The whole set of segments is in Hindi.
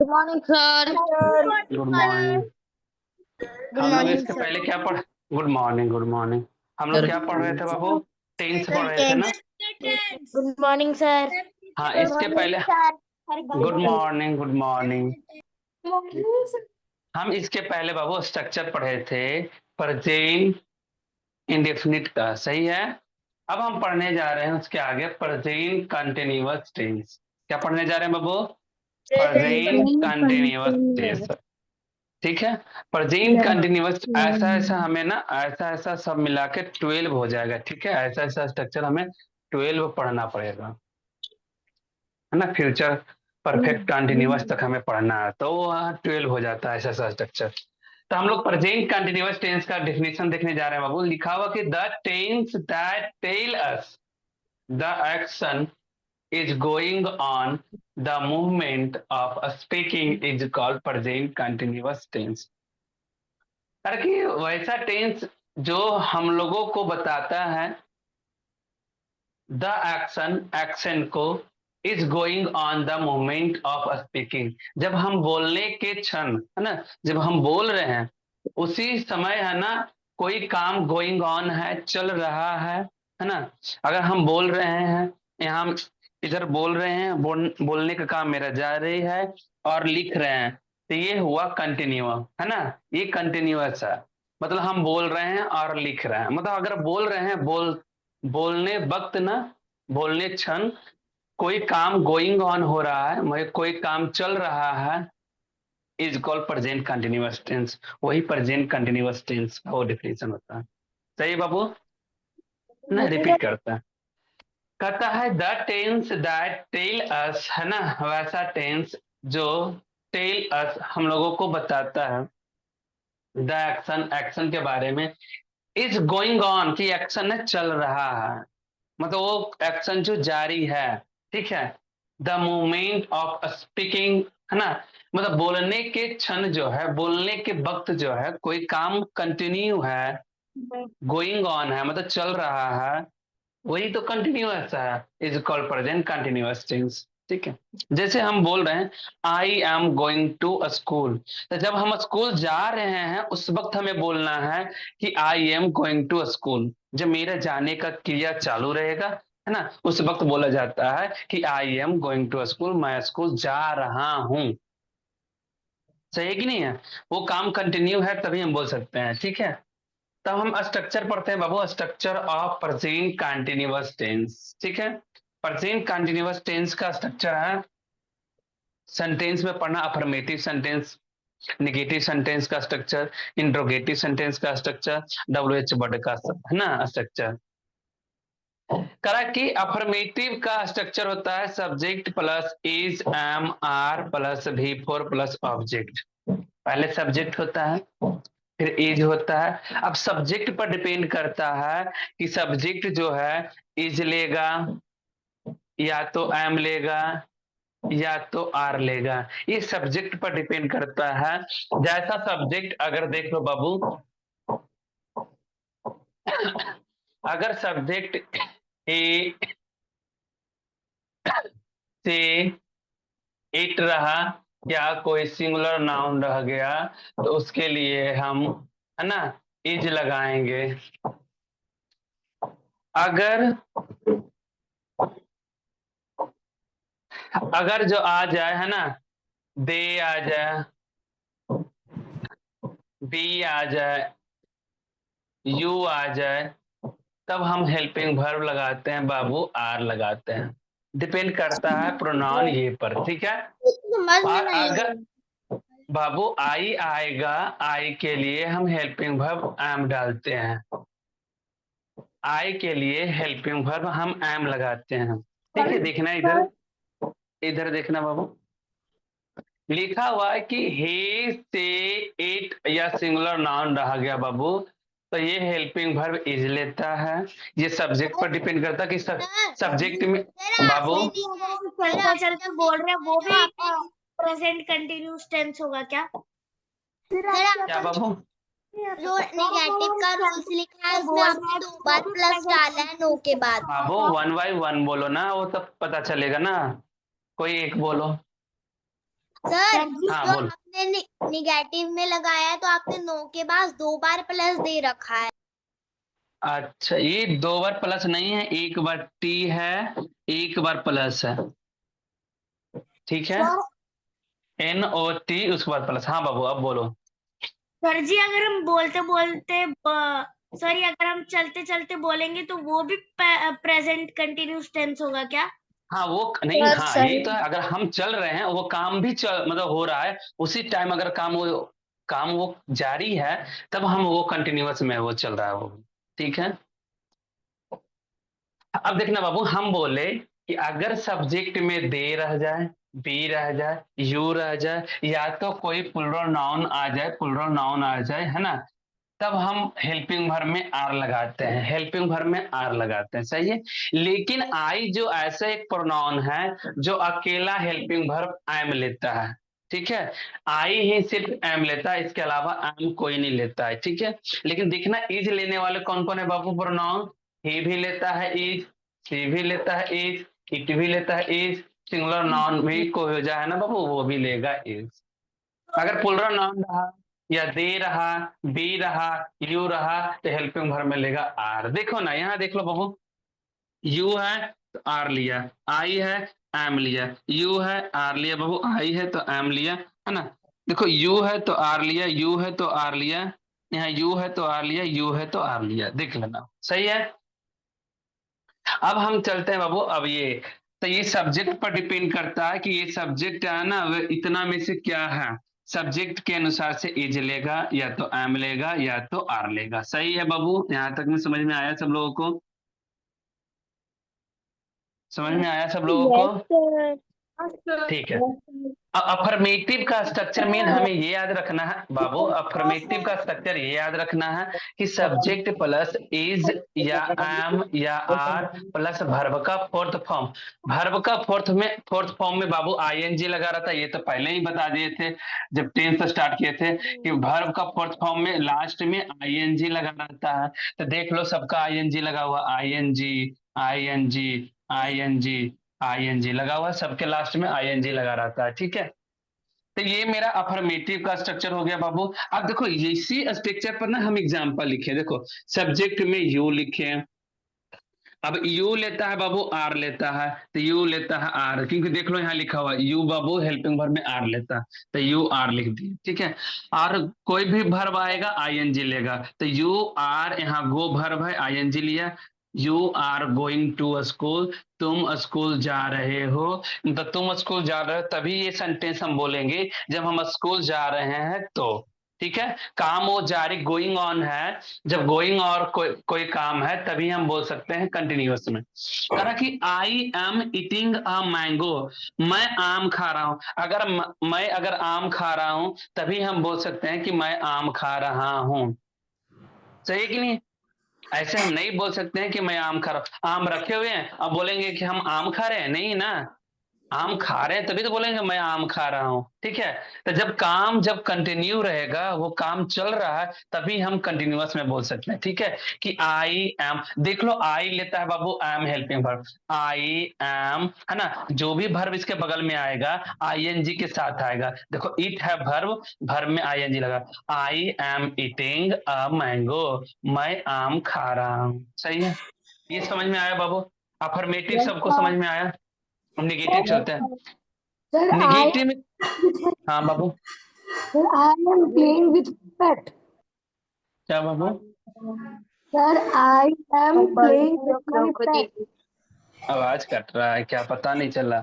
Good morning sir. Good morning. Good हम लोग मॉर्निंग इसके सर। पहले क्या पढ़ गुड मॉर्निंग, गुड मॉर्निंग। हम लोग सर क्या पढ़ रहे थे बाबू? टेंस पढ़ सर रहे थे टेंथ। ना? Good morning sir. हाँ, गुड इसके मॉर्निंग पहले sir. Good morning, good morning. हम इसके पहले बाबू स्ट्रक्चर पढ़े थे प्रेजेंट इंडेफिनिट का, सही है। अब हम पढ़ने जा रहे हैं उसके आगे प्रेजेंट कंटिन्यूअस टेंस। क्या पढ़ने जा रहे हैं बाबू? Present continuous tense. ठीक है। प्रेजेंट कंटिन्यूअस ऐसा ऐसा हमें ना, ऐसा ऐसा सब मिला के 12 हो जाएगा। ठीक है, ऐसा ऐसा स्ट्रक्चर हमें 12 पढ़ना पड़ेगा, है ना। फ्यूचर परफेक्ट कंटिन्यूअस तक हमें पढ़ना है, तो वहाँ 12 हो जाता है ऐसा ऐसा स्ट्रक्चर। तो हम लोग प्रेजेंट कंटिन्यूअस टेंस का डेफिनेशन देखने जा रहे हैं बाबू। लिखा हुआ कि the tense that tell us the action is going on, the movement of speaking is called present continuous tense। ताकि वैसा टेंस जो हम लोगों को बताता है द एक्शन, एक्शन को, is going on the moment of speaking, जब हम बोलने के क्षण, है ना, जब हम बोल रहे हैं उसी समय, है ना, कोई काम गोइंग ऑन है, चल रहा है ना। अगर हम बोल रहे हैं, यहाँ इधर बोल रहे हैं, बोलने का काम मेरा जारी है, और लिख रहे हैं, तो ये हुआ कंटिन्यू, है ना। ये कंटिन्यूअस है, मतलब हम बोल रहे हैं और लिख रहे हैं। मतलब अगर बोल रहे हैं, बोलने वक्त ना, बोलने क्षण कोई काम गोइंग ऑन हो रहा है, मतलब कोई काम चल रहा है, is called present continuous tense. वही प्रेजेंट कंटिन्यूअस टेंस का वो डिफिनेशन होता है। सही बाबू ना, रिपीट करता है। कहता है the tense that tell us, है ना, वैसा टेंस जो टेल अस हम लोगों को बताता है द एक्शन, एक्शन के बारे में, इज गोइंग ऑन की एक्शन है, चल रहा है, मतलब वो एक्शन जो जारी है। ठीक है। द मोमेंट ऑफ स्पीकिंग, है ना, मतलब बोलने के क्षण जो है, बोलने के वक्त जो है, कोई काम कंटिन्यू है, गोइंग ऑन है, मतलब चल रहा है, वही तो कंटिन्यूअस है, is called present continuous tense. ठीक है। जैसे हम बोल रहे हैं I am going to school, तो जब हम स्कूल जा रहे हैं उस वक्त हमें बोलना है कि I am going to school. जब मेरा जाने का क्रिया चालू रहेगा, है ना, उस वक्त बोला जाता है कि I am going to school, मैं स्कूल जा रहा हूं। सही है कि नहीं है? वो काम कंटिन्यू है तभी हम बोल सकते हैं। ठीक है। तब हम स्ट्रक्चर पढ़ते हैं बाबू, structure of present continuous tense. ठीक है। प्रेजेंट कंटिन्यूअस टेंस का स्ट्रक्चर है, सेंटेंस में पढ़ना, अफर्मेटिव सेंटेंस, निगेटिव सेंटेंस का स्ट्रक्चर, इंट्रोगेटिव सेंटेंस का स्ट्रक्चर, WH वर्ड का, है ना, स्ट्रक्चर। करा कि अफर्मेटिव का स्ट्रक्चर होता है subject plus is am are plus V four plus object. पहले सब्जेक्ट होता है, फिर इज होता है। अब सब्जेक्ट पर डिपेंड करता है कि सब्जेक्ट जो है इज लेगा, या तो एम लेगा, या तो आर लेगा। ये सब्जेक्ट पर डिपेंड करता है। जैसा सब्जेक्ट, अगर देख लो बाबू, अगर सब्जेक्ट ए से इट रहा, या कोई सिंगुलर नाउन रह गया, तो उसके लिए हम, है ना, इज लगाएंगे। अगर अगर जो आ जाए, है ना, दे आ जाए, बी आ जाए, यू आ जाए, तब हम हेल्पिंग वर्ब लगाते हैं बाबू, आर लगाते हैं। डिपेंड करता है प्रोनाउन ये पर। ठीक है। समझ में और नहीं अगर आया। बाबू आई आएगा, आई के लिए हम हेल्पिंग वर्ब एम डालते हैं। आई के लिए हेल्पिंग वर्ब हम एम लगाते हैं। ठीक है। देखना इधर, इधर देखना बाबू, लिखा हुआ है कि he से इट या सिंगुलर नाउन रहा गया बाबू, तो ये हेल्पिंग वर्ब इज लेता है। ये सब्जेक्ट पर डिपेंड करता है कि सब्जेक्ट में बाबू, चलते चलते बोल रहे हैं वो भी प्रेजेंट कंटिन्यूस टेंस होगा क्या? क्या बाबू? जो नेगेटिव का रूल्स लिखा है उसमें आपने दो बार प्लस डाला है नो के बाद। बाबू वन बाई वन बोलो ना, वो सब पता चलेगा ना। कोई एक बोलो। सर हाँ जो बोल। आपने निगेटिव में लगाया है तो आपने नो के बाद 2 बार प्लस दे रखा है। अच्छा, ये 2 बार प्लस नहीं है, एक बार टी है, एक बार प्लस है, ठीक है। NOT उसके बाद प्लस। हाँ बाबू अब बोलो। सर जी अगर हम बोलते बोलते सॉरी अगर हम चलते चलते बोलेंगे तो वो भी प्रेजेंट कंटिन्यूस टेंस होगा क्या? हाँ वो नहीं, Yes, हाँ sir. यही तो है, अगर हम चल रहे हैं वो काम भी चल मतलब हो रहा है उसी टाइम, अगर काम वो जारी है तब हम वो कंटिन्यूअस में वो चल रहा है वो, ठीक है। अब देखना बाबू, हम बोले कि अगर सब्जेक्ट में दे रह जाए, बी रह जाए, यू रह जाए, या तो कोई प्लूरल नाउन आ जाए, प्लूरल नाउन आ जाए, है ना, तब हम हेल्पिंग वर्ब में आर लगाते हैं, हेल्पिंग वर्ब में आर लगाते हैं, सही है। लेकिन आई जो ऐसा एक प्रोनाउन है जो अकेला हेल्पिंग वर्ब एम लेता है, ठीक है। आई ही सिर्फ एम लेता है, इसके अलावा एम कोई नहीं लेता है, ठीक है। लेकिन देखना इज लेने वाले कौन कौन है बाबू प्रोनाउन, ही भी लेता है इज, शी भी लेता है इज, इट भी लेता है इज, सिंगुलर नाउन भी कोई हो जाए ना बाबू वो भी लेगा इज। अगर प्लूरल नाउन रहा या दे रहा, बी रहा, यू रहा, तो हेल्पिंग वर्ब में लेगा आर। देखो ना यहाँ देख लो बाबू, यू है तो आर लिया, आई है एम लिया, यू है आर लिया बाबू, आई है तो एम लिया, है ना। देखो यू है तो आर लिया, यू है तो आर लिया, यहाँ यू है तो आर लिया, यू है तो आर लिया, देख लेना सही है। अब हम चलते हैं बाबू, अब ये तो ये सब्जेक्ट पर डिपेंड करता है कि ये सब्जेक्ट है ना वह इतना में से क्या है, सब्जेक्ट के अनुसार से इज लेगा या तो एम लेगा या तो आर लेगा, सही है बाबू। यहाँ तक में समझ में आया सब लोगों को, समझ में आया सब लोगों को, ठीक है। अफर्मेटिव का स्ट्रक्चर मेन हमें ये याद रखना है बाबू, अफर्मेटिव का स्ट्रक्चर ये याद रखना है कि सब्जेक्ट प्लस इज या एम या आर प्लस वर्ब का फोर्थ फॉर्म, वर्ब का फोर्थ फॉर्म में बाबू आईएनजी लगा रहता है, ये तो पहले ही बता दिए थे जब टेंथ स्टार्ट किए थे कि वर्ब का फोर्थ फॉर्म में लास्ट में आईएनजी लगा रहता है। तो देख लो सबका आईएनजी लगा हुआ, आईएनजी आईएनजी आईएनजी आईएनजी लगा हुआ, सबके लास्ट में आईएनजी लगा रहता है, ठीक है। तो ये मेरा अफर्मेटिव का स्ट्रक्चर हो गया बाबू। अब देखो इसी स्ट्रक्चर पर ना हम एग्जांपल लिखे, देखो सब्जेक्ट में यू लिखे, अब यू लेता है बाबू आर लेता है, तो यू लेता है आर, क्योंकि देख लो यहाँ लिखा हुआ यू बाबू हेल्पिंग वर्ब में आर लेता है, तो यू आर लिख दिए, ठीक है। और कोई भी वर्ब आएगा आईएनजी लेगा, तो यू आर, यहाँ गो वर्ब है आईएनजी लिया, you are going to school, तुम स्कूल जा रहे हो, तो तुम स्कूल जा रहे हो तभी ये सेंटेंस हम बोलेंगे जब हम स्कूल जा रहे हैं तो, ठीक है। काम वो जारी गोइंग ऑन है, जब गोइंग और कोई काम है तभी हम बोल सकते हैं कंटिन्यूअस में। कहा कि I am eating a mango, मैं आम खा रहा हूं, अगर मैं अगर आम खा रहा हूं तभी हम बोल सकते हैं कि मैं आम खा रहा हूं, सही है कि नहीं। ऐसे हम नहीं बोल सकते हैं कि मैं आम खा रहा हूं, आम रखे हुए हैं अब बोलेंगे कि हम आम खा रहे हैं, नहीं ना, आम खा रहे हैं तभी तो बोलेंगे मैं आम खा रहा हूं, ठीक है। तो जब कंटिन्यू रहेगा वो काम चल रहा है तभी हम कंटिन्यूअस में बोल सकते हैं, ठीक है। कि आई एम, देख लो आई लेता है बाबू am helping verb, I am, है ना, जो भी वर्ब इसके बगल में आएगा आईएनजी के साथ आएगा, देखो इट है वर्ब, वर्ब में आईएनजी लगा, आई एम ईटिंग अ मैंगो, मैं आम खा रहा हूं, सही है। ये समझ में आया बाबू, अफर्मेटिव सबको समझ में आया। हम निगेटिव चलते हैं, Sir, निगेटिव में, हाँ बाबू I am playing with pet. क्या बाबू, Sir, I am playing with my pet. आवाज कट रहा है क्या पता नहीं चला,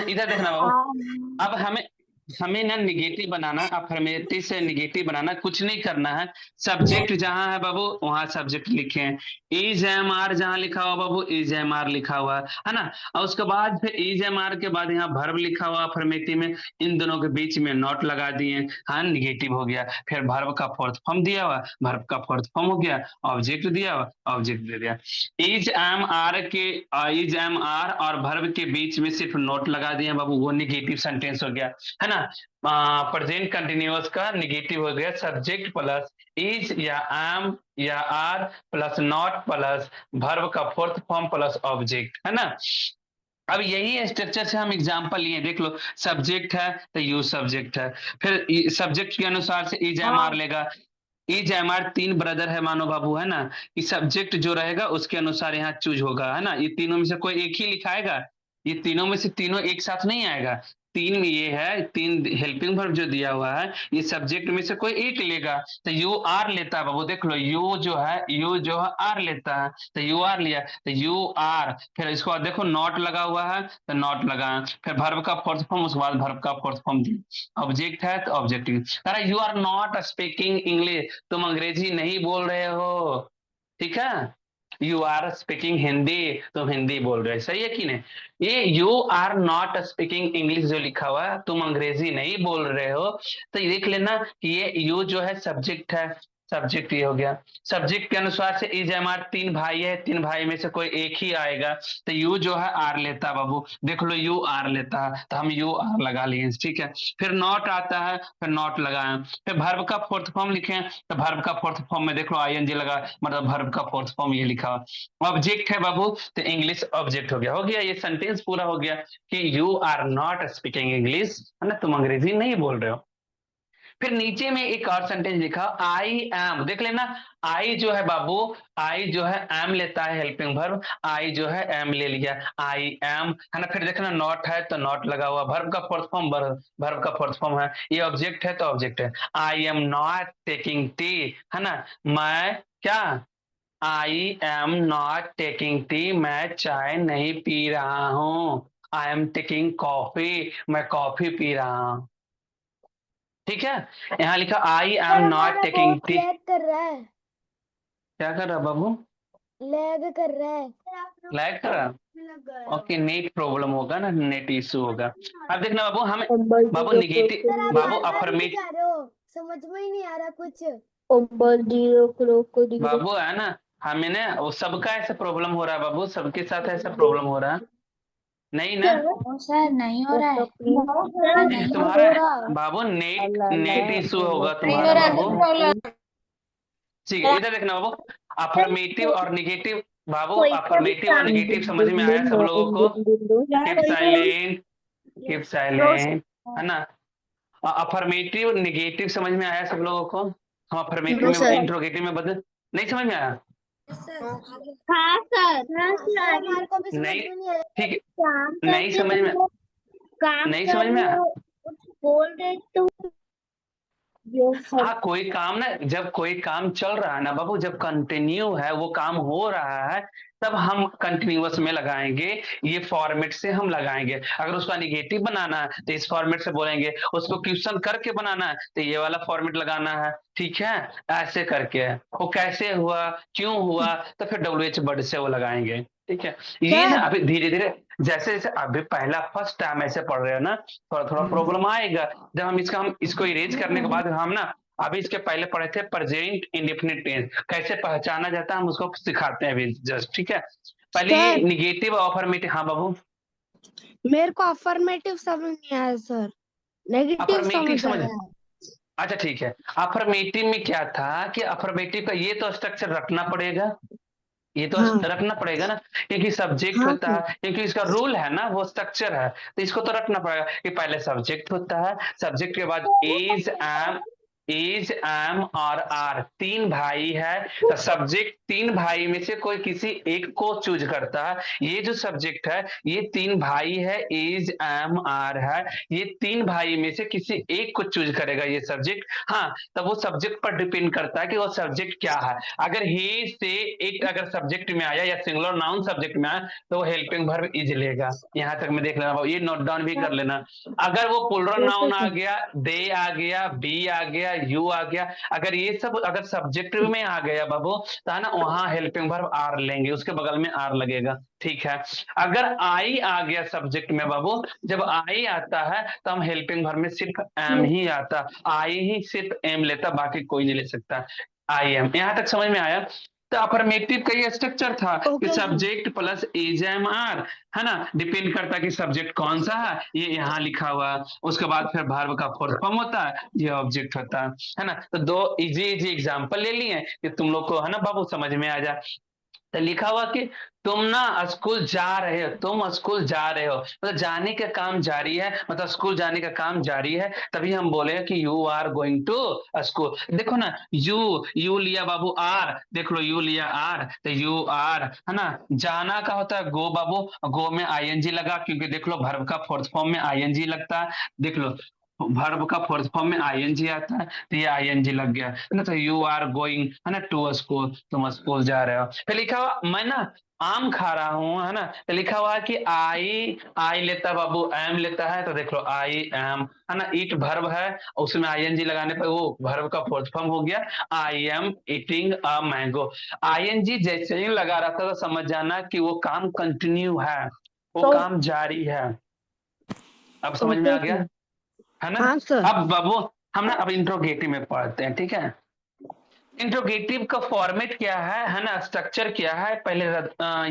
इधर देखना बाबू। अब हमें हमें ना निगेटिव बनाना, अफर्मेटिव से निगेटिव बनाना, कुछ नहीं करना है, सब्जेक्ट जहां है बाबू वहां सब्जेक्ट लिखे, इज एम आर जहां लिखा हुआ बाबू इज एम आर लिखा हुआ है ना, और उसके बाद फिर इज एम आर के बाद यहाँ वर्ब लिखा हुआ अफर्मेटिव में, इन दोनों के बीच में नॉट लगा दिए, हाँ निगेटिव हो गया। फिर वर्ब का फोर्थ फॉर्म दिया हुआ, वर्ब का फोर्थ फॉर्म हो गया, ऑब्जेक्ट दिया हुआ, ऑब्जेक्ट दे दिया, इज एम आर के, इज एम आर और वर्ब के बीच में सिर्फ नोट लगा दिए बाबू, वो निगेटिव सेंटेंस हो गया, है ना। प्रेजेंट कंटिन्यूअस का निगेटिव हो गया सब्जेक्ट प्लस इज या एम या are plus not plus verb का फोर्थ फॉर्म प्लस ऑब्जेक्ट, है ना। अब यही स्ट्रक्चर से हम एग्जांपल लिए, देख लो, सब्जेक्ट है तो यू सब्जेक्ट है, फिर सब्जेक्ट के अनुसार से इज एम आर लेगा। इज एम आर तीन ब्रदर है मानो बाबू, है ना, कि सब्जेक्ट जो रहेगा उसके अनुसार यहाँ चूज होगा, है ना। ये तीनों में से कोई एक ही लिखाएगा, ये तीनों में से तीनों एक साथ नहीं आएगा। तीन में ये है, तीन हेल्पिंग वर्ब जो दिया हुआ है, ये सब्जेक्ट में से कोई एक लेगा। तो यू आर लेता है बाबू, देख लो, यू जो है आर लेता है, तो यू आर लिया, तो यू आर, फिर इसके बाद देखो नॉट लगा हुआ है तो नॉट लगा, फिर वर्ब का फोर्थ फॉर्म, उसके बाद वर्ब का फोर्थ फॉर्म दिया, ऑब्जेक्ट है तो ऑब्जेक्टिव। अरे you are not speaking English, तुम अंग्रेजी नहीं बोल रहे हो, ठीक है। यू आर स्पीकिंग हिंदी, तुम हिंदी बोल रहे हो, सही है कि नहीं। ये you are not speaking English जो लिखा हुआ है, तुम अंग्रेजी नहीं बोल रहे हो, तो ये देख लेना कि ये यू जो है सब्जेक्ट है, सब्जेक्ट ये हो गया। सब्जेक्ट के अनुसार से इज एम आर तीन भाई है, तीन भाई में से कोई एक ही आएगा, तो यू जो है आर लेता है बाबू, देख लो यू आर लेता है, तो हम यू आर लगा लिए, ठीक है। फिर नॉट आता है, फिर नॉट लगाए, फिर वर्ब का फोर्थ फॉर्म लिखे, तो वर्ब का फोर्थ फॉर्म में देख लो आईएनजी लगा, मतलब वर्ब का फोर्थ फॉर्म ये लिखा। ऑब्जेक्ट है बाबू, तो इंग्लिश ऑब्जेक्ट हो गया, ये सेंटेंस पूरा हो गया कि you are not speaking English, है ना, तुम अंग्रेजी नहीं बोल रहे हो। फिर नीचे में एक और सेंटेंस लिखा, आई एम, देख लेना, आई जो है बाबू, आई जो है एम लेता है हेल्पिंग वर्ब, आई जो है एम ले लिया, आई एम, है ना। फिर देखना नॉट है तो नॉट लगा हुआ, वर्ब का फोर्थ फॉर्म, वर्ब का फोर्थ फॉर्म है, ये ऑब्जेक्ट है तो ऑब्जेक्ट है। आई एम नॉट टेकिंग टी, है ना, मैं क्या, आई एम नॉट टेकिंग टी, मैं चाय नहीं पी रहा हूं। आई एम टेकिंग कॉफी, मैं कॉफी पी रहा हूं, ठीक है। यहाँ लिखा आई am not taking T, lag कर रहा है, क्या कर रहा बाबू, लैग कर रहा है। लैग कर रहा, ओके, नेट प्रॉब्लम होगा ना, नेट इशू होगा। अब देखना बाबू, हमें बाबू निगेटिव, सर आप बाबू बार-बार नहीं अफर्मेटिव, जा रहे हो, समझ में ही नहीं आ रहा कुछ। बाबू है ना, हमें ना वो सबका ऐसा प्रॉब्लम हो रहा है बाबू, सबके साथ ऐसा प्रॉब्लम हो रहा है, नहीं ना। सर नहीं हो रहा है। तुम्हारा बाबू नेट नेट इशू होगा तुम्हारा बाबू, ठीक है। इधर देखना बाबू, अफर्मेटिव और निगेटिव, बाबू अफर्मेटिव और निगेटिव समझ में आया सब लोगों को, कीप साइलेंट, कीप साइलेंट, है ना। अफर्मेटिव निगेटिव समझ में आया सब लोगों को, हम अफर्मेटिव में इंट्रोगेटिव में बदल, नहीं समझ में आया, हाँ सर हमारे को भी समझ नहीं, में नहीं आया। ठीक है, काम नहीं समझ में, काम नहीं समझ में आया। कुछ बोल रहे तो हाँ, कोई काम ना, जब कोई काम चल रहा है ना बाबू, जब कंटिन्यू है वो काम हो रहा है, तब हम कंटिन्यूअस में लगाएंगे, ये फॉर्मेट से हम लगाएंगे। अगर उसका निगेटिव बनाना है तो इस फॉर्मेट से बोलेंगे, उसको क्वेश्चन करके बनाना है तो ये वाला फॉर्मेट लगाना है, ठीक है। ऐसे करके वो कैसे हुआ, क्यों हुआ, तो फिर WH वर्ड से वो लगाएंगे, ठीक है। ये ना अभी धीरे धीरे, जैसे जैसे अभी पहला फर्स्ट टाइम ऐसे पढ़ रहे हो ना, थोड़ा थोड़ा प्रॉब्लम आएगा। जब हम इसको इरेज करने के बाद हम ना, अभी इसके पहले पढ़े थे प्रेजेंट इंडेफिनिट टेंस कैसे पहचाना जाता है, हम उसको सिखाते हैं अभी जस्ट, ठीक है। पहले ये निगेटिव और अफर्मेटिव, हाँ बाबू, मेरे को अफर्मेटिव समझ नहीं आया सर, नेगेटिव अफर्मेटिव समझ समझ, आया। अच्छा ठीक है। अफर्मेटिव में क्या था कि अफर्मेटिव का ये तो स्ट्रक्चर रखना पड़ेगा, ये तो हाँ। रखना पड़ेगा ना, क्योंकि सब्जेक्ट हाँ होता है, क्योंकि इसका रूल है ना, वो स्ट्रक्चर है, तो इसको तो रखना पड़ेगा कि पहले सब्जेक्ट होता है, सब्जेक्ट के बाद इज एम और आर, तीन भाई है, तो सब्जेक्ट तीन भाई में से कोई किसी एक को चूज करता है। ये जो सब्जेक्ट है, ये तीन भाई है, इज एम आर है, ये तीन भाई में से किसी एक को चूज करेगा ये सब्जेक्ट, हाँ। तब वो सब्जेक्ट पर डिपेंड करता है कि वो सब्जेक्ट क्या है। अगर ही से एक अगर सब्जेक्ट में आया या सिंगुलर नाउन सब्जेक्ट में आया तो वो हेल्पिंग वर्ब इज लेगा, यहां तक में देख लेना, ये नोट डाउन भी कर लेना। अगर वो प्लुरल नाउन आ गया, दे आ गया, बी आ गया, यू आ गया, अगर ये सब अगर सब्जेक्ट में आ गया बाबू, तो है ना, वहां हेल्पिंग वर्ब आर लेंगे, उसके बगल में आर लगेगा, ठीक है। अगर आई आ गया सब्जेक्ट में बाबू, जब आई आता है तो हम हेल्पिंग वर्ब में सिर्फ एम ही आता, आई ही सिर्फ एम लेता, बाकी कोई नहीं ले सकता, आई एम। यहां तक समझ में आया। तो अफर्मेटिव का ये स्ट्रक्चर था कि subject plus is am are, है ना, डिपेंड करता है कि सब्जेक्ट कौन सा है, ये यहाँ लिखा हुआ, उसके बाद फिर वर्ब का फुल फॉर्म होता है, ये ऑब्जेक्ट होता है ना। तो दो इजी इजी एग्जांपल ले लिए कि तुम लोग को, है ना बाबू, समझ में आ जाए। तो लिखा हुआ कि तुम ना स्कूल जा रहे हो, तुम स्कूल जा रहे हो, मतलब जाने का काम जारी है, मतलब स्कूल जाने का काम जारी है, तभी हम बोले कि you are going to school. देखो ना, यू लिया बाबू, आर देख लो, यू लिया आर, तो यू आर है ना। जाना का होता है गो बाबू, गो में आईएनजी लगा, क्योंकि देख लो वर्ब का फोर्थ फॉर्म में आईएनजी लगता है, देख लो वर्ब का फोर्थ फॉर्म में आईएनजी आता है, तो ये आईएनजी लग गया है ना। तो यू आर गोइंग है ना टू स्कूल, तुम स्कूल जा रहे हो। फिर लिखा हुआ मैं ना आम खा रहा हूँ, है ना। तो लिखा हुआ है कि आई लेता बाबू, एम लेता है, तो देख लो आई एम, है ना। ईट वर्ब है, उसमें आईएनजी लगाने पर वो वर्ब का फोर्थ फॉर्म हो गया, I am eating a mango. ING जैसे ही लगा रहता तो समझ जाना कि वो काम कंटिन्यू है, वो काम जारी है। अब समझ में आ गया, है ना। हाँ सर। अब बाबू हम ना अब इंट्रोगेटिव में पढ़ते हैं, ठीक है। इंट्रोगेटिव का फॉर्मेट क्या है ना, स्ट्रक्चर क्या है, पहले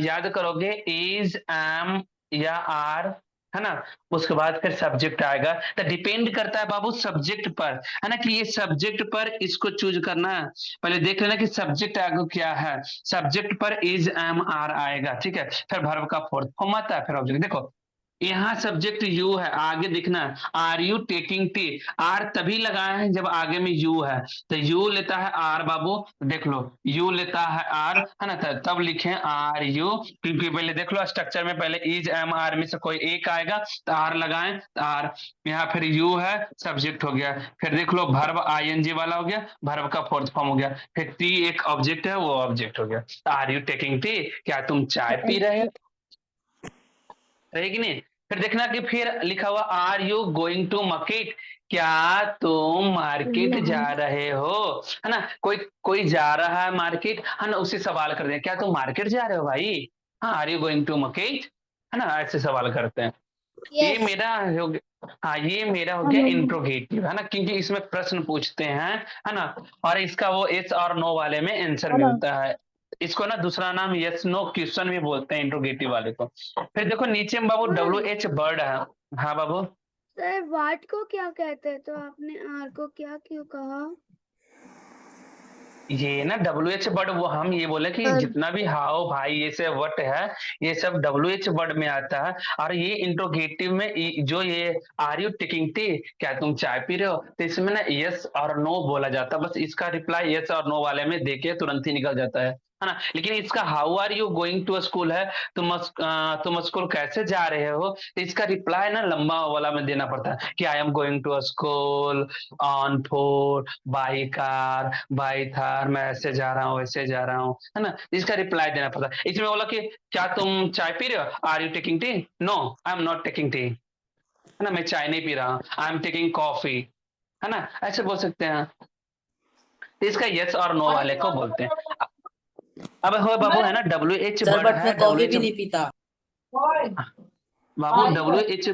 याद करोगे, इज एम या आर, है ना। उसके बाद फिर सब्जेक्ट आएगा, तो डिपेंड करता है बाबू सब्जेक्ट पर, है ना, कि ये सब्जेक्ट पर इसको चूज करना है। पहले देख लेना कि सब्जेक्ट आगे क्या है, सब्जेक्ट पर इज एम आर आएगा, ठीक है। फिर वर्ब का फोर्थ फॉर्म आता है, फिर ऑब्जेक्ट। देखो यहाँ सब्जेक्ट यू है, आगे दिखना are you taking tea, are तभी लगाए हैं जब आगे में यू है, तो यू लेता है आर बाबू, देख लो यू लेता है आर, है ना। तब लिखे आर यू, क्योंकि पहले देख लो स्ट्रक्चर में पहले इज एम आर में से कोई एक आएगा तो आर लगाएं, तो आर यहाँ फिर यू है, सब्जेक्ट हो गया। फिर देख लो वर्ब आईएनजी वाला हो गया, वर्ब का फोर्थ फॉर्म हो गया, फिर टी एक ऑब्जेक्ट है, वो ऑब्जेक्ट हो गया। आर यू टेकिंग टी, क्या तुम चाय पी रहे हो, है कि नहीं। फिर देखना कि फिर लिखा हुआ are you going to market, क्या तुम मार्केट जा रहे हो, है ना। कोई कोई जा रहा है मार्केट, है ना, उसे सवाल कर दें क्या तुम मार्केट जा रहे हो भाई, हाँ are you going to market, है ना, ऐसे सवाल करते हैं। ये यस। मेरा हो गया, हाँ ये मेरा हो गया इंट्रोगेटिव, है ना, क्योंकि इसमें प्रश्न पूछते हैं, है ना। और इसका वो यस और नो वाले में आंसर मिलता है। इसको ना दूसरा नाम यस नो क्वेश्चन भी बोलते हैं इंट्रोगेटिव वाले को। फिर देखो नीचे में बाबू डब्ल्यू एच वर्ड है। हाँ बाबू, सर वाट को क्या कहते हैं, तो आपने आर को क्या क्यों कहा? ये ना डब्ल्यू एच वर्ड, वो हम ये बोले कि जितना भी हाउ भाई ये सब वर्ड है, ये सब डब्ल्यू एच वर्ड में आता है। और ये इंट्रोगेटिव में जो ये आर यू टेकिंग टी, क्या तुम चाय पी रहे हो, तो इसमें ना यस और नो बोला जाता है, बस इसका रिप्लाई यस और नो वाले में देके तुरंत ही निकल जाता है ना। लेकिन इसका how are you going to school है, तुम स्कूल कैसे जा रहे हो, तो इसका रिप्लाई ना लंबा वाला में देना पड़ता है कि I am going to school on foot, by car, by Thar, मैं ऐसे जा रहा हूँ वैसे जा रहा हूँ, है ना। इसका रिप्लाई देना पड़ता है। इसमें बोला कि क्या तुम चाय पी रहे हो, are you taking tea, no I am not taking tea, है ना, मैं चाय नहीं पी रहा, आई एम टेकिंग कॉफी, है ना, ऐसे बोल सकते हैं। तो इसका यस और नो वाले को बोलते हैं। अब हो बाबू, है ना W H sir word but है, मैं डब्ल्यू कॉफी एच भी नहीं पीता। बाबू डब्ल्यू एच,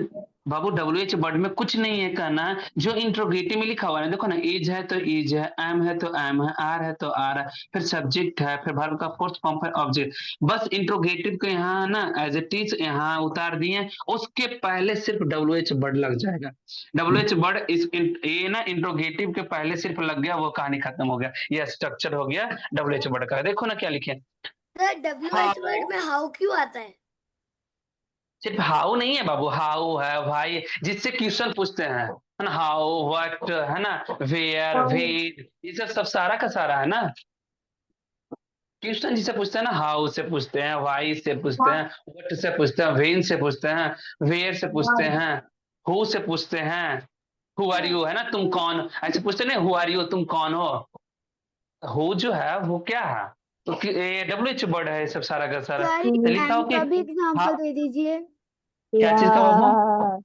बाबू डब्ल्यू एच वर्ड में कुछ नहीं है कहना, जो इंट्रोगेटिव में लिखा हुआ है देखो ना, इज है तो इज है, एम है तो एम है, आर है तो आर है, फिर सब्जेक्ट है, फिर वर्ब का फोर्थ फॉर्म, फिर ऑब्जेक्ट। बस इंट्रोगेटिव को यहाँ ना एज इट इज यहाँ उतार दिए, उसके पहले सिर्फ डब्ल्यू एच वर्ड लग जाएगा। डब्ल्यू एच वर्ड इस ये ना इंट्रोगेटिव के पहले सिर्फ लग गया, वो कहानी खत्म हो गया, ये स्ट्रक्चर हो गया डब्ल्यू एच वर्ड का। देखो ना क्या लिखे, सर डब्ल्यू एच वर्ड में हाउ क्यों आता है? सिर्फ हाउ नहीं है बाबू, हाउ है भाई, जिससे क्वेश्चन पूछते हैं, है ना, हाउ व्हाट, है ना, वेयर वेद, ये सब सब सारा का सारा है ना। क्वेश्चन जिसे पूछते हैं ना, हाउ से पूछते हैं, वाई से पूछते हैं, व्हाट से पूछते हैं, वेन से पूछते हैं, वेयर से पूछते हैं, हु से पूछते हैं, हु आर यू, है ना, तुम कौन, ऐसे पूछते नहीं, हु आर यू, तुम कौन हो। हु जो है वो क्या है, तो डब्ल्यू एच वर्ड है, ये सब सारा का सारा। सर तो लिखा एम हो कि का भी एग्जांपल हाँ, दे दीजिए। क्या चीज का बाबू,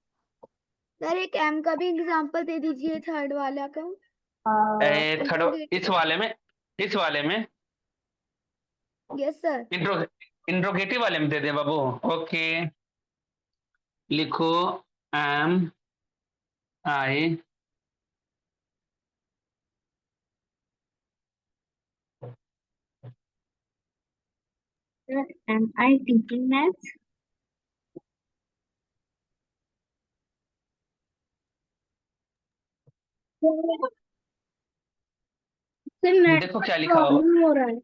सर एक एम का भी एग्जांपल दे दीजिए, थर्ड वाला का। Third interrogative. इस वाले में, इस वाले में यस सर। इंट्रो इंट्रोगेटिव वाले में दे दें बाबू। ओके, लिखो am I, Sir, am I teaching maths? Sir देखो क्या नेटवर्क लिखा हुआ, प्रॉब्लम हो रहा है।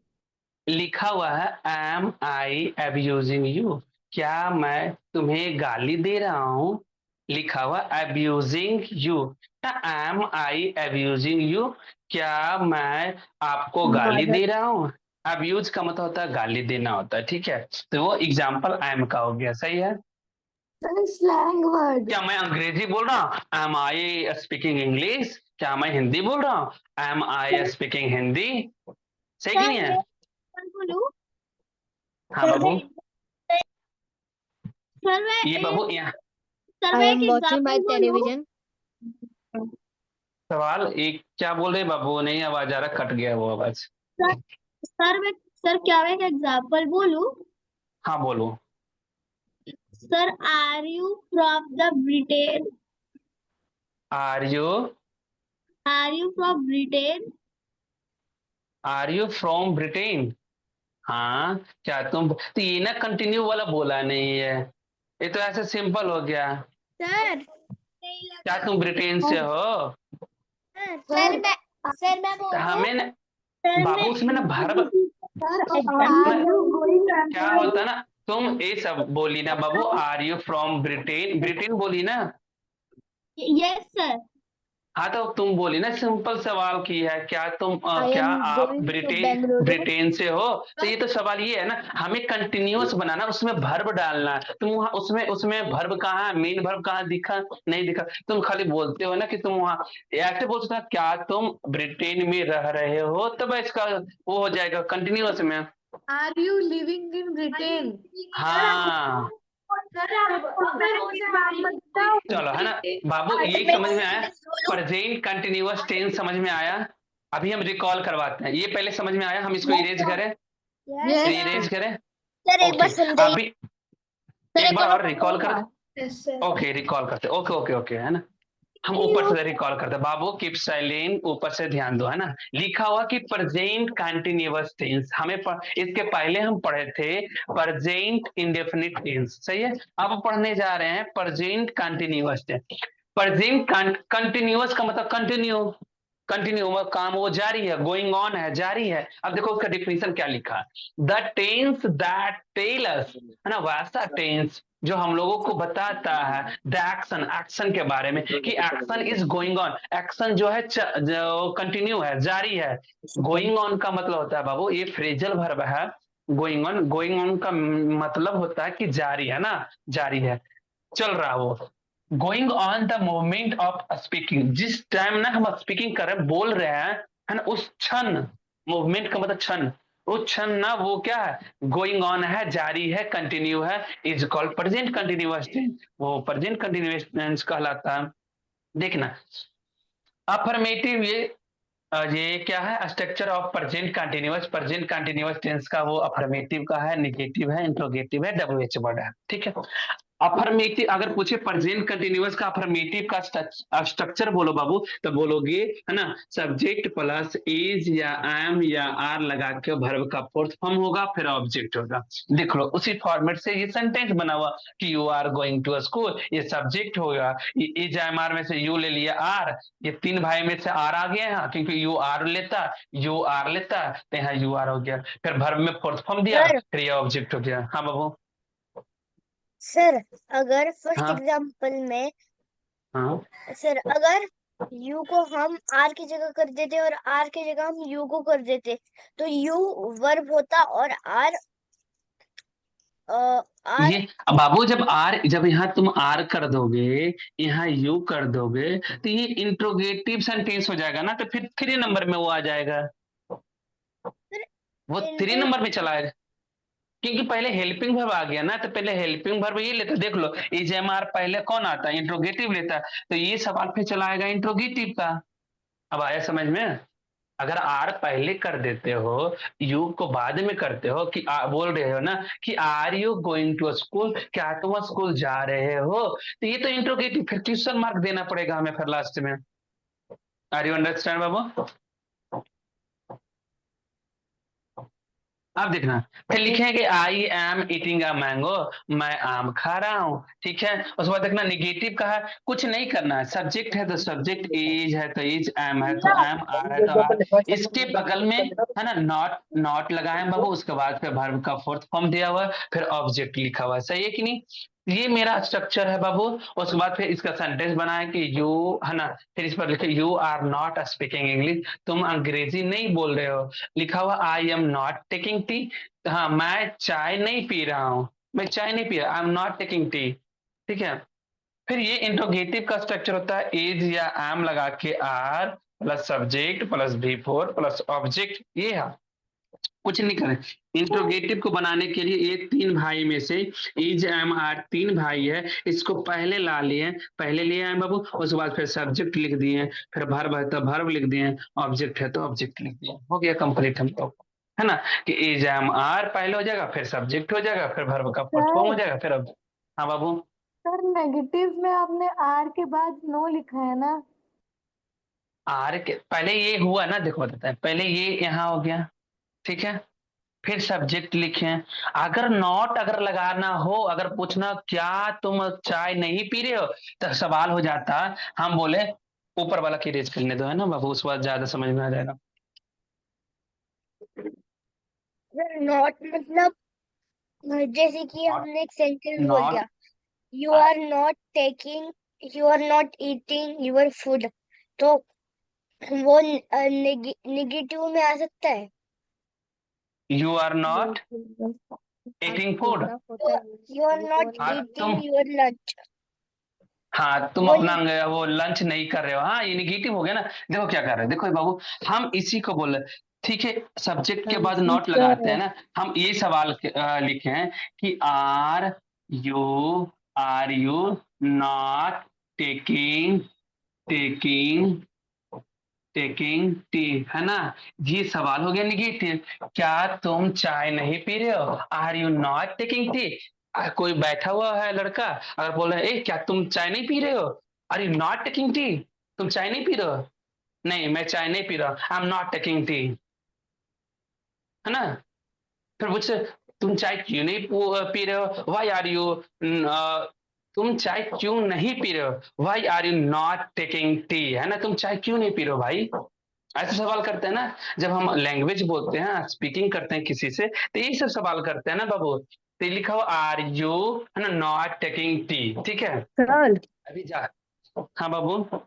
लिखा हुआ है एम आई अब्यूजिंग यू, क्या मैं तुम्हें गाली दे रहा हूँ? लिखा हुआ abusing you, am I abusing you, क्या मैं आपको गाली दे रहा हूँ? अब्यूज का मतलब होता है गाली देना होता है, ठीक है, तो वो एग्जाम्पल एम का हो गया, सही है। Sir, slang word. क्या मैं अंग्रेजी बोल रहा हूँ? Am I speaking English? क्या मैं हिंदी बोल रहा हूँ? Am I speaking Hindi? सही कि नहीं है? बोलूं? हाँ बाबू, सर मैं ये बाबू यहाँ सर I मैं am एक watching my एग्जांपल बोलूं? television. सवाल एक क्या बोल रहे बाबू? नहीं आवाज आ रहा, कट गया वो आवाज। सर सर क्या मैं एक एग्जांपल बोलूं? हाँ बोलो। Sir are you from the Britain? Are you are you from Britain? Are you from Britain? हाँ, क्या तुम, तो ये ना कंटिन्यू वाला बोला नहीं है, ये तो ऐसे सिंपल हो गया। सर क्या तुम ब्रिटेन से हो? सर मैं तो बोलूं? हमें ना सर बाबू उसमें ना भर्ब Sir, उसमें are you going क्या under? होता है ना, तुम ये सब बोली ना बाबू, are you from Britain, Britain बोली ना। Yes sir. हाँ तो तुम बोली ना, सिंपल सवाल की है, क्या तुम I क्या am आप going to Britain Bengaluru. Britain से हो? तो ये तो सवाल ये है ना, हमें कंटिन्यूअस बनाना, उसमें भर्ब डालना है। तुम वहाँ उसमें उसमें भर्ब कहाँ है, मेन भर्ब कहाँ दिखा? नहीं दिखा। तुम खाली बोलते हो ना कि तुम वहाँ, ऐसे बोल सकते हो, क्या तुम ब्रिटेन में रह रहे हो, तब इसका वो हो जाएगा कंटिन्यूअस में। Are you living in Britain? हाँ चलो, है ना बाबू, यही समझ में आया? प्रेजेंट कंटिन्यूअस टेंस समझ में आया? अभी हम रिकॉल करवाते हैं, ये पहले समझ में आया, हम इसको इरेज करें, Yes. इरेज करें। सर एक बार ओके, समझाइए। अभी एक बार और रिकॉल कर, ओके रिकॉल करते, ओके ओके ओके, है ना, हम ऊपर से रिकॉल करते। बाबू कीप साइलेंट, ऊपर से ध्यान दो, है ना। लिखा हुआ कि प्रेजेंट कंटिन्यूअस टेंस, इसके पहले हम पढ़े थे प्रेजेंट इंडेफिनिट टेंस, सही है। अब पढ़ने जा रहे हैं present continuous tense. Present continuous का मतलब कंटिन्यू, कंटिन्यू काम वो जारी है, गोइंग ऑन है, जारी है। अब देखो उसका डिफिनीशन क्या लिखा, the tense that tell us, है ना, वैसा टेंस जो हम लोगों को बताता है द एक्शन, एक्शन के बारे में, कि action is going on, action जो है जो कंटिन्यू है, जारी है। गोइंग ऑन का मतलब होता है बाबू, ये फ्रेजल वर्ब है, गोइंग ऑन का मतलब होता है कि जारी है ना, जारी है, चल रहा वो। Going on the movement of speaking, जिस टाइम ना हम स्पीकिंग कर रहे हैं, बोल रहे हैं, है ना, उस क्षण, मूवमेंट का मतलब क्षण, उस क्षण ना वो क्या है, गोइंग ऑन है, जारी है, कंटिन्यू है, is called present continuous tense, वो प्रेजेंट कंटिन्यूअस टेंस कहलाता है। देखना अफर्मेटिव, ये क्या है, structure of present continuous tense का, वो अफर्मेटिव का है, निगेटिव है, इंट्रोगेटिव है, डब्ल्यूएच वर्ड है, ठीक है। अफर्मेटिव अगर पूछे प्रेजेंट कंटिन्यूअस का अफर्मेटिव का स्ट्रक्चर बोलो बाबू, तो बोलोगे, है ना, सब्जेक्ट प्लस इज या एम या आर लगा के वर्ब का फोर्थ फॉर्म होगा, फिर ऑब्जेक्ट होगा। देख लो उसी फॉर्मेट से ये सेंटेंस बना हुआ कि you are going to school, ये सब्जेक्ट होगा, इज एम आर में से यू ले लिया आर, ये तीन भाई में से आर आ गया है, क्योंकि यू आर लेता, तो यहाँ यू आर हो गया, फिर वर्ब में फोर्थ फॉर्म दिया, सर फिर ये ऑब्जेक्ट हो गया। हाँ बाबू। सर अगर फर्स्ट हाँ एग्जांपल में, हाँ, सर अगर यू को हम आर की जगह कर देते और आर की जगह हम यू को कर देते, तो यू वर्ब होता और आर आर ये अब बाबू जब यहाँ तुम आर कर दोगे, यहाँ यू कर दोगे, तो ये इंट्रोगेटिव सेंटेंस हो जाएगा ना, तो फिर 3 नंबर में वो आ जाएगा, वो 3 नंबर में चला आएगा, क्योंकि पहले हेल्पिंग वर्ब आ गया ना, तो पहले हेल्पिंग वर्ब ये लेता, देख लो इज एम आर पहले कौन आता है, इंट्रोगेटिव लेता, तो ये सवाल फिर चला आएगा इंट्रोगेटिव का। अब आया समझ में? अगर आर पहले कर देते हो, यू को बाद में करते हो, कि बोल रहे हो ना कि are you going to school, क्या तुम स्कूल जा रहे हो, तो ये तो इंट्रोगेटिव, फिर क्वेश्चन मार्क देना पड़ेगा हमें फिर लास्ट में। आर यू अंडरस्टैंड बाबू? अब देखना, फिर लिखेंगे आई एम ईटिंग अ मैंगो, मैं आम खा रहा हूँ, ठीक है। उसके बाद देखना निगेटिव कहा, कुछ नहीं करना है, सब्जेक्ट है तो सब्जेक्ट, इज है तो इज, एम है तो एम, आर है तो आर, इसके बगल में है ना नॉट, नॉट लगाए बाबू, उसके बाद फिर वर्ब का फोर्थ फॉर्म दिया हुआ है, फिर ऑब्जेक्ट लिखा हुआ है, सही है कि नहीं। ये मेरा स्ट्रक्चर है बाबू। उसके बाद फिर इसका सेंटेंस बनाए कि यू, है ना, फिर इस पर लिखे you are not speaking English, तुम अंग्रेजी नहीं बोल रहे हो। लिखा हुआ I am not taking tea, हाँ मैं चाय नहीं पी रहा हूँ, मैं चाय नहीं पी रहा, आई एम नॉट टेकिंग टी, ठीक है। फिर ये इंट्रोगेटिव का स्ट्रक्चर होता है, इज या एम लगा के are plus subject plus V four plus object, ये है, कुछ नहीं करें। इंट्रोगेटिव को बनाने के लिए ये तीन भाई में से इज एम आर तीन भाई है, इसको पहले ला लिए, पहले लिए आए बाबू, उसके बाद फिर सब्जेक्ट लिख दिए, फिर वर्ब है तो वर्ब लिख दिए, ऑब्जेक्ट है तो ऑब्जेक्ट लिख दिए, हो गया कंप्लीट हम लोग, है ना। कि इज एम आर पहले हो जाएगा, फिर सब्जेक्ट हो जाएगा, फिर वर्ब का फर्स्ट फॉर्म हो सर जाएगा, फिर हाँ बाबू। सर नेगेटिव में आपने आर के बाद नो लिखा है ना। आर के पहले ये हुआ ना, देखो बताता है, पहले ये यहाँ हो गया, ठीक है, फिर सब्जेक्ट लिखें। अगर नॉट अगर लगाना हो, अगर पूछना क्या तुम चाय नहीं पी रहे हो, तो सवाल हो जाता, हम बोले ऊपर वाला की रेज करने दो, है ना बाबू, उस बात ज्यादा समझ में आ जाएगा। सर नॉट मतलब जैसे कि नॉट, हमने एक सेंटेंस बोल नॉट, दिया, you are not taking, you are not eating your food, तो वो नेगेटिव में आ सकता है। You are not eating food, you are not हाँ तुम, ईटिंग योर लंच, हाँ तुम वो अपना वो लंच नहीं कर रहे हो, हाँ ये निगेटिव हो गया ना। देखो क्या कर रहे हैं, देखो बाबू, हम इसी को बोल रहे हैं, ठीक है, सब्जेक्ट के बाद नॉट लगाते हैं ना, हम ये सवाल लिखे हैं कि you are you not taking, taking taking tea, है ना। ये सवाल हो गया निगेटिव, क्या तुम चाय नहीं पी रहे हो, are you not taking tea. कोई बैठा हुआ है लड़का, अगर बोल रहे हैं, ए क्या तुम चाय नहीं पी रहे हो, are you not taking tea, तुम चाय नहीं पी रहे हो, नहीं मैं चाय नहीं पी रहा, आई एम नॉट टेकिंग टी, है ना। फिर मुझसे तुम चाय क्यों नहीं पी रहे हो, वाई आर यू, तुम चाय क्यों नहीं पी रहे हो, why are you not taking tea, है ना, तुम चाय क्यों नहीं पी रहे हो भाई। ऐसे सवाल करते हैं ना, जब हम लैंग्वेज बोलते हैं, स्पीकिंग करते हैं किसी से, तो यही सब सवाल करते हैं ना बाबू। तो ये लिखा हो आर यू, है ना, नॉट टेकिंग टी, ठीक है। सर अभी जा, हाँ बाबू, सर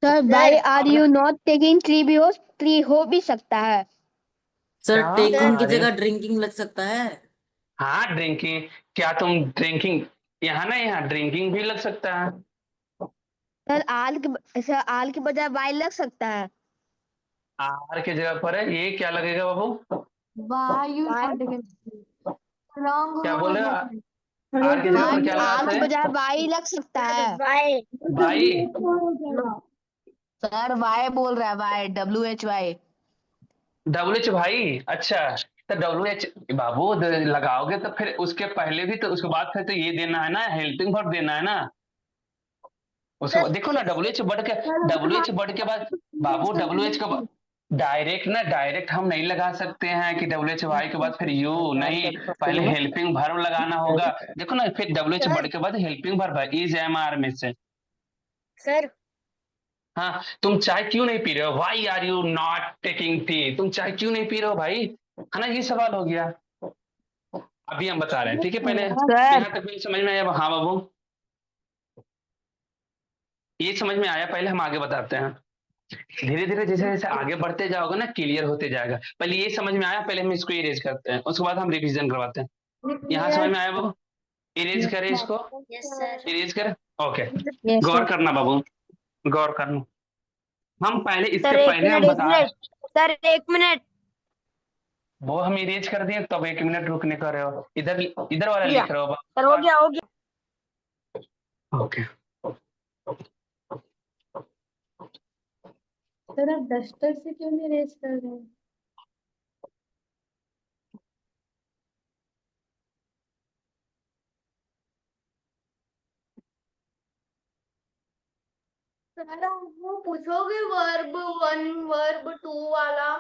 सर वाई आर आपने, यू नॉट टेकिंग ट्री हो भी सकता है। सर क्या, टेकिंग की अरे जगह ड्रिंकिंग लग सकता है। हाँ ड्रिंकिंग, क्या तुम ड्रिंकिंग, यहाँ ना यहाँ ड्रिंकिंग भी लग सकता है। सर आल के बजाय वाई लग सकता है। आर की जगह पर है, ये क्या लगेगा बाबू, why you not taking wrong क्या हो बोले, जाएगा। आर की जगह पर क्या आल लगाते के हैं, बजाय वाई लग सकता सर है। वाई, भाई, सर वाई बोल रहा है, वाई WHY। WH भाई, अच्छा, तो WH बाबू लगाओगे तो फिर उसके पहले भी तो, उसके बाद फिर तो ये देना है ना, हेल्पिंग वर्ब देना है ना। उसके बाद सर देखो ना, WH बढ़ के, WH बढ़ के बाद बाबू, WH का डायरेक्ट ना, डायरेक्ट हम नहीं लगा सकते हैं कि WH वाई के बाद फिर यू, नहीं, पहले हेल्पिंग वर्ब लगाना होगा। देखो ना, फिर WH बढ़ सर के बाद हेल्पिंग वर्ब है, इज एम आर में से। सर हाँ, तुम चाय क्यों नहीं पी रहे हो, why are you not taking tea, तुम चाय क्यों नहीं पी रहे हो भाई, है ना, ये सवाल हो गया। अभी हम बता रहे हैं, ठीक है, पहले सर यहाँ तक भी समझ में आया, हाँ बाबू, ये समझ में आया, पहले हम आगे बताते हैं। धीरे धीरे जैसे जैसे आगे बढ़ते जाओगे ना, क्लियर होते जाएगा। पहले ये समझ में आया, पहले हम इसको इरेज करते हैं, उसके बाद हम रिवीजन करवाते हैं। यहाँ समझ में आया बाबू, इरेज करें इसको, यस सर, इरेज कर, ओके। यस गौर सर। करना बाबू, गौर करना, हम पहले इसके सर एक पहले मिनट हम एक बता, मिनट सर एक मिनट। वो हम इरेज कर दिए, तब 1 मिनट रुकने कर रहे हो, इधर इधर वाला गया लिख रहे हो सर, हो गया हो गया। ओके। सर आप डस्टर से क्यों नहीं रेस कर रहे हैं। सर आप वो पूछोगे वर्ब 1 वर्ब 2 वाला।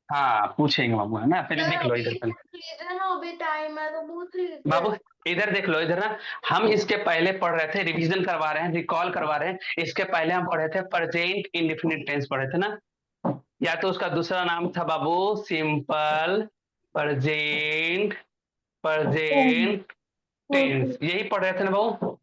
हाँ पूछेंगे बाबू, है ना, पहले देख लो इधर पहले। अभी टाइम है तो पूछ लीजिए। बाबू इधर देख लो, इधर ना, हम इसके पहले पढ़ रहे थे, रिवीजन करवा रहे हैं, रिकॉल करवा रहे हैं। इसके पहले हम पढ़े थे प्रेजेंट इंडेफिनिट टेंस पढ़े थे ना, या तो उसका दूसरा नाम था बाबू सिंपल प्रेजेंट प्रेजेंट टेंस, यही पढ़ रहे थे ना बाबू,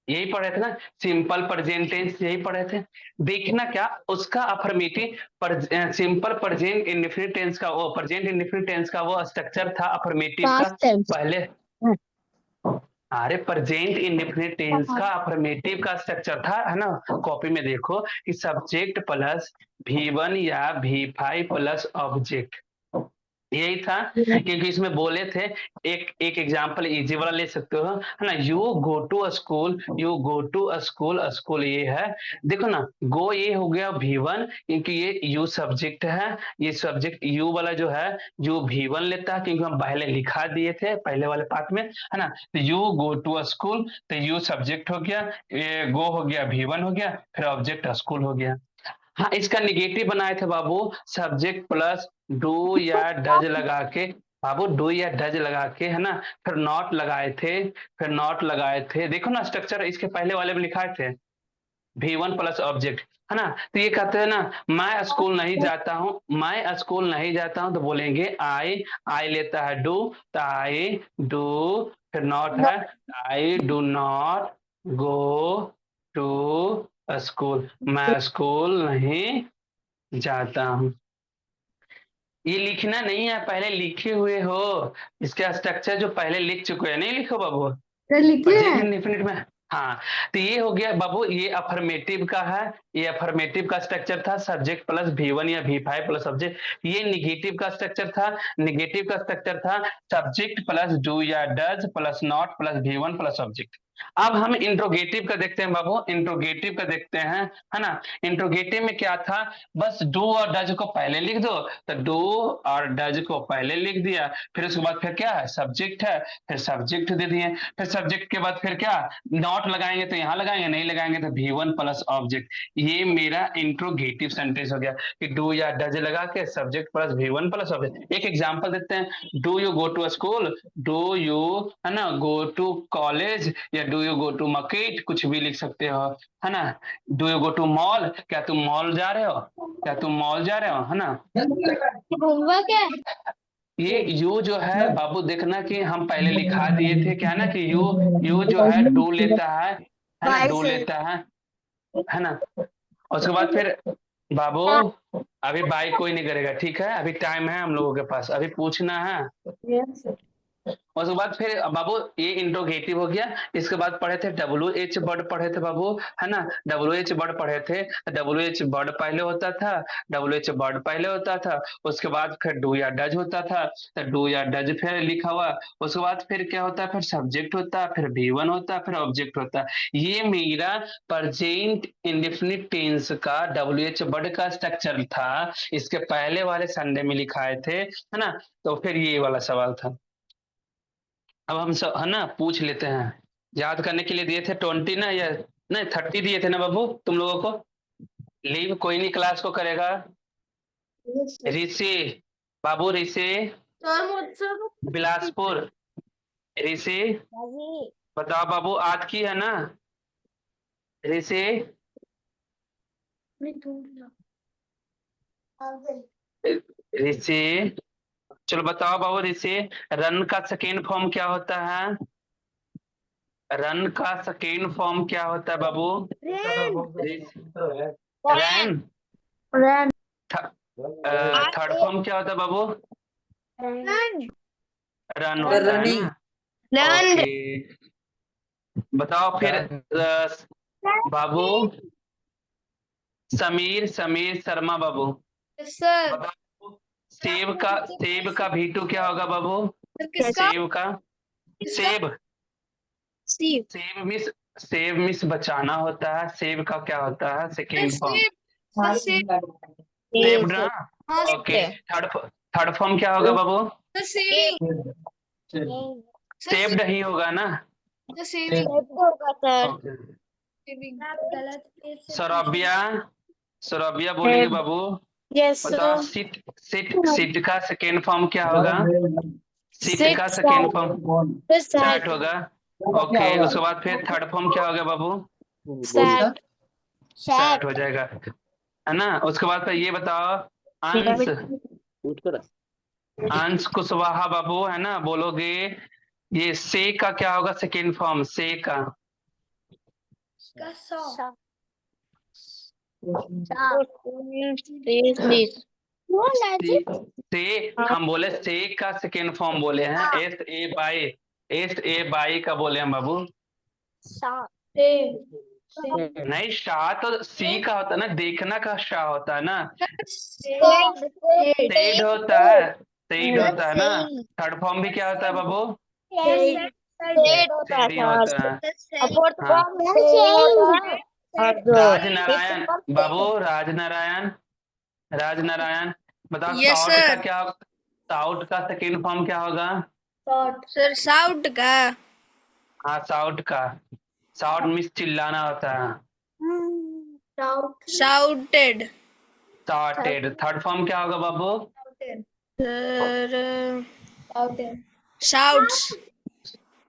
यही पढ़ रहे थे ना, सिंपल प्रेजेंट टेंस यही पढ़ रहे थे। देखना क्या उसका affirmative simple present indefinite tense का, वो प्रेजेंट इंडेफिनिट टेंस का वो स्ट्रक्चर था अफर्मेटिव का Past tense. पहले। अरे प्रेजेंट इंडेफिनिट टेंस का अफर्मेटिव का स्ट्रक्चर था, है ना, कॉपी में देखो कि सब्जेक्ट प्लस V1 या V5 प्लस ऑब्जेक्ट, यही था। क्योंकि इसमें बोले थे, एक एग्जांपल इजी वाला ले सकते हो, है ना, you go to school, you go to school, school ये है, देखो ना, गो ये हो गया V1, क्योंकि ये यू सब्जेक्ट है, ये सब्जेक्ट यू वाला जो है यू V1 लेता है, क्योंकि हम पहले लिखा दिए थे पहले वाले पार्ट में, है ना, तो यू गो टू स्कूल, तो यू सब्जेक्ट हो गया, ये गो हो गया V1 हो गया, फिर ऑब्जेक्ट स्कूल हो गया। हाँ इसका निगेटिव बनाए थे बाबू, सब्जेक्ट प्लस डू या डज लगा के, बाबू डू या डज लगा के, है ना, फिर नॉट लगाए थे, फिर नॉट लगाए थे, देखो ना स्ट्रक्चर इसके पहले वाले में लिखाए थे, V1 प्लस ऑब्जेक्ट, है ना। तो ये कहते हैं ना, मैं स्कूल नहीं जाता हूँ, मैं स्कूल नहीं जाता हूँ, तो बोलेंगे आई लेता है डू, तो आई डू, फिर नॉट है, I do not go to school, मैं स्कूल नहीं जाता हूँ। ये लिखना नहीं है, पहले लिखे हुए हो, इसका स्ट्रक्चर जो पहले लिख चुके हैं, नहीं लिखो बाबू सर लिखे हैं। प्रेजेंट इंडेफिनिट में। हाँ तो ये हो गया बाबू, ये अफर्मेटिव का है, ये अफर्मेटिव का स्ट्रक्चर था, सब्जेक्ट प्लस V1 या V5 प्लस सब्जेक्ट। ये निगेटिव का स्ट्रक्चर था, निगेटिव का स्ट्रक्चर था सब्जेक्ट प्लस डू या does plus not plus V1 plus subject. अब हम इंट्रोगेटिव का देखते हैं बाबू, इंट्रोगेटिव का देखते हैं, है ना। इंट्रोगेटिव में क्या था, बस डू और डज को पहले लिख दो, तो डू और डज को पहले लिख दिया, फिर उसके बाद फिर क्या है, सब्जेक्ट है, फिर सब्जेक्ट दे दिए, फिर सब्जेक्ट के बाद फिर क्या, नॉट लगाएंगे तो यहाँ लगाएंगे, नहीं लगाएंगे तो V1 प्लस ऑब्जेक्ट। ये मेरा इंट्रोगेटिव सेंटेंस हो गया कि डू या डज लगा के subject plus V1 plus object. एक एग्जांपल देते हैं, do you go to school, do you, है ना, गो टू कॉलेज, या do you go to market, कुछ भी लिख सकते हो, है ना। Do you go to mall, क्या तुम मॉल जा रहे हो, क्या तुम मॉल जा रहे हो, है ना। होमवर्क है। ये यू जो है बाबू देखना कि हम पहले लिखा दिए थे क्या ना, कि यू जो है डू लेता है ना, डू लेता है ना। उसके बाद फिर बाबू अभी बाई कोई नहीं करेगा, ठीक है, अभी टाइम है हम लोगों के पास, अभी पूछना है। उसके बाद फिर बाबू ये इंट्रोगेटिव हो गया। इसके बाद पढ़े थे WH वर्ड पढ़े थे बाबू, है ना, WH वर्ड पढ़े थे। WH वर्ड पहले होता था, WH वर्ड पहले होता था, उसके बाद फिर डू या डज होता था, तो डू या डज फिर लिखा हुआ, उसके बाद फिर क्या होता है, फिर सब्जेक्ट होता है, फिर V1 होता है, फिर ऑब्जेक्ट होता है। ये मेरा प्रेजेंट इंडेफिनिट टेंस का WH वर्ड का स्ट्रक्चर था, इसके पहले वाले संडे में लिखाए थे, है ना। तो फिर ये वाला सवाल था। अब हम सब, है ना, पूछ लेते हैं, याद करने के लिए दिए थे 20 ना, या नहीं 30 दिए थे ना बाबू तुम लोगों को। लीव कोई नहीं क्लास को करेगा, ऋषि, बाबू ऋषि, सर मुझसे तो बिलासपुर, ऋषि बताओ बाबू, आज की है ना ऋषि, ऋषि, चलो बताओ बाबू ऋषि, रन का सेकेंड फॉर्म क्या होता है, रन का सेकेंड फॉर्म क्या होता है बाबू, रन, रन थर्ड फॉर्म क्या होता है बाबू, रन होता है रनिंग। ना। ओके बताओ फिर बाबू समीर, समीर शर्मा बाबू, सर बताओ सेब का V2 क्या होगा बाबू, किसका सेब का, सेब, सेब मिस बचाना होता है, सेब का क्या होता है सेकेंड फॉर्म, सेब ना। ओके थर्ड फॉर्म क्या होगा बाबू, सेव्ड ही होगा ना। सौरभ्या, सौरभ्या बोलेंगे बाबू, यस बताओ सिट सिट सिट का सेकेंड फॉर्म क्या होगा? सिट का सेकेंड फॉर्म सैट होगा। ओके, उसके बाद फिर थर्ड फॉर्म क्या होगा बाबू? सैट सैट हो जाएगा, है ना। उसके बाद फिर ये बताओ अंश अंश कुशवाहा बाबू, है ना, बोलोगे ये से का क्या होगा सेकेंड फॉर्म? से का से हम बोले से का सेकेंड फॉर्म बोले हैं एस ए बाई का बोले हैं बाबू। नहीं, शाह तो सी का होता है ना, देखना का शाह होता है ना, सेड होता है, सेड होता है ना। थर्ड फॉर्म भी क्या होता है बाबू? सेड ही होता है। हाँ, राजनारायण बाबू, राजनारायण राजनारायण बताओ साउट का क्या, साउट का सेकेंड फॉर्म क्या होगा? सर साउट का हाँ साउट का, साउट मीन्स चिल्लाना होता है। Shouted shouted. थर्ड फॉर्म क्या होगा बाबू? Sir shouts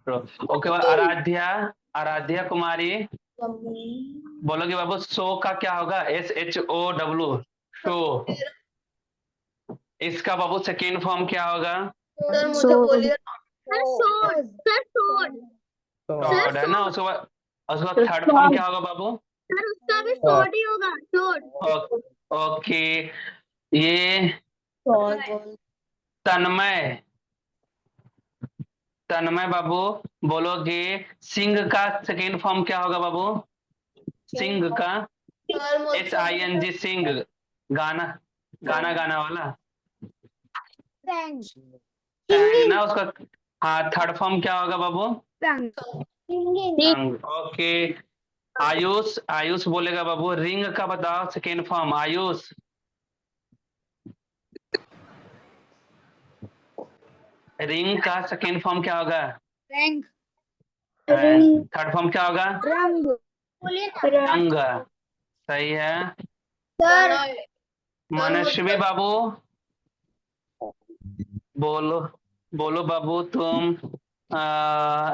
okay, Aradhya, Aradhya Kumari बोलोगे बाबू सो का क्या होगा? SHOW, show. इसका बाबू सेकेंड फॉर्म क्या होगा? सर मुझे बोलिए शॉर्ट, है ना। उसके बाद थर्ड फॉर्म क्या होगा बाबू? उसका भी शॉर्ट ही होगा, शॉर्ट। ओके, ये तन्मय, तन्मय बाबू बोलोगे सिंह का सेकेंड फॉर्म क्या होगा बाबू? सिंह का SING, सिंह, गाना गाना गाना वाला सैंग ना उसका। हाँ, थर्ड फॉर्म क्या होगा बाबू? ओके, आयुष, आयुष बोलेगा बाबू रिंग का बताओ सेकेंड फॉर्म। आयुष, रिंग का सेकेंड फॉर्म क्या होगा? थर्ड फॉर्म क्या होगा? रंग। सही है। मनस्वी बाबू बोलो, बोलो बाबू तुम।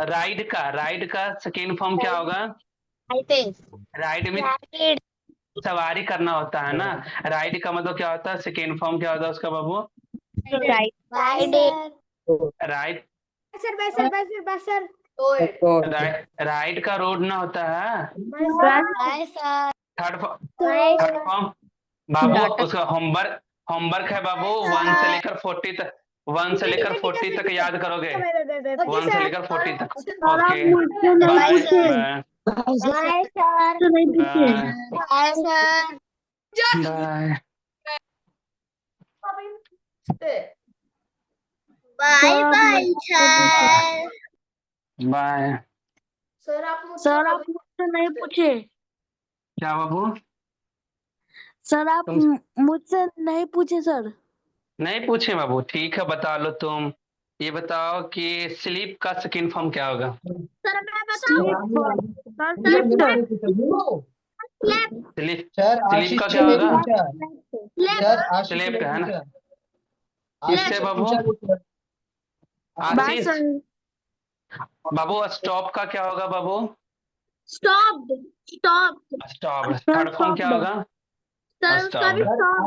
राइड का सेकेंड फॉर्म क्या होगा? राइड में सवारी करना होता है ना, राइड का मतलब क्या होता है, सेकेंड फॉर्म क्या होता है उसका बाबू? राइड, राइड का रोड ना होता है। थर्ड फॉर्म बाबू, उसका होमवर्क, होमवर्क है बाबू 1 से लेकर 40 तक, 1 से लेकर 40 तक याद करोगे, 1 से लेकर 40 तक। Okay, bye bye bye bye. Sir आप मुझसे नहीं पूछे, क्या बाबू? सर आप मुझसे नहीं पूछे सर। नहीं पूछे बाबू, ठीक है बता लो तुम। ये बताओ कि स्लीप का सेकेंड फॉर्म क्या होगा? सर मैं बताऊं? स्लीप, स्लीप का क्या होगा? स्लेप्ट, है ना। किससे बाबू? आशीष बाबू। स्टॉप का क्या होगा बाबू? Stop, stop. Stop. Third form क्या होगा? सर उसका भी स्टॉप। stop